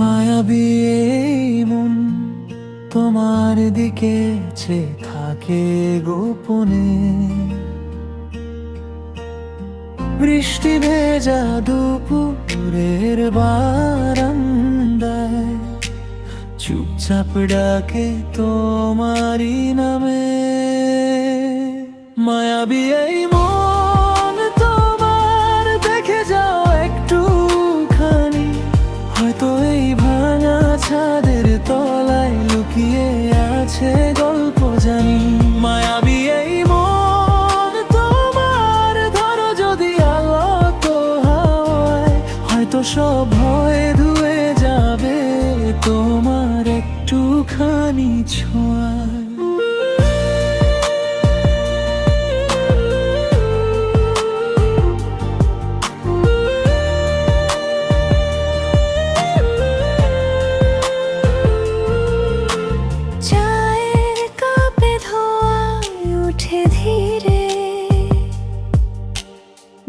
মায়াবী এই মন তোমার দিকে চেয়ে থাকে গোপনে। বৃষ্টি ভেজা দুপুরের বারান্দায় চুপচাপ ডাকে তোমারই নামে। মায়াবী এই মন তোমার দেখে যাও একটুখানি, হয়তো এই ভাঙা ছাদের তলায় লুকিয়ে আছে গল্প জানি। মায়াবী এই মন তোমার ধরো যদি আলোক হাওয়ায়, হয়তো সব ভয় ধুয়ে যাবে তোমার একটুখানি ছোঁয়ায়।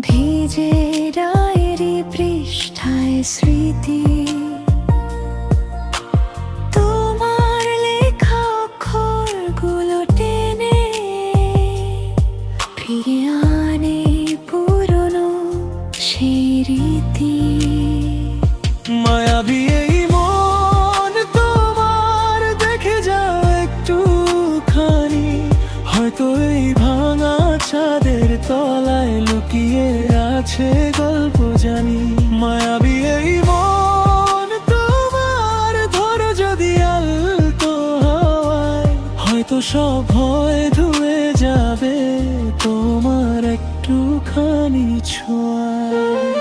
ভিজে ডায়েরি পৃষ্ঠায় স্মৃতি, তোমার লেখা অক্ষরগুলো টেনে ফিরে আনে পুরনো সেই রীতি। মায়াবী এই মন তোমার দেখে যাও একটুখানি, হয়তো এই ভাঙা ছাদের তলায় লুকিয়ে আছে গল্প জানি। মায়াবী এই মন তোমার ধরো যদি আলতো হাওয়ায়, হয়তো সব ভয় ধুয়ে যাবে তোমার একটুখানি ছোঁয়ায়।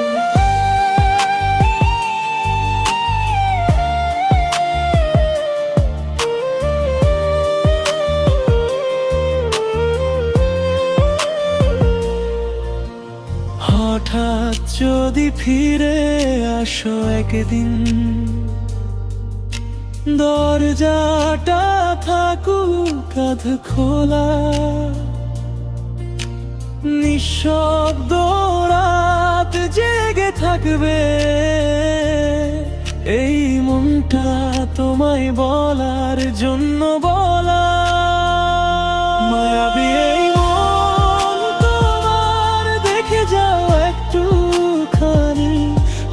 হঠাৎ যদি ফিরে আসো একদিন, দরজাটা থাকুক কাঁধ খোলা, নিঃশব্দ রাত জেগে থাকবে এই মনটা তোমায় বলার জন্য বলা। মায়াবী এই মন তোমার দেখে যাও একটুখানি,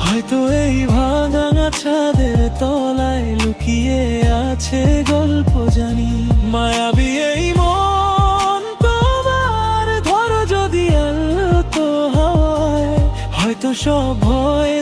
হয়তো এই ভাঙা ছাদের তলায় লুকিয়ে আছে গল্প জানি। মায়াবী এই মন তোমার ধরো যদি আলতো হাওয়ায়, হয়তো সব ভয়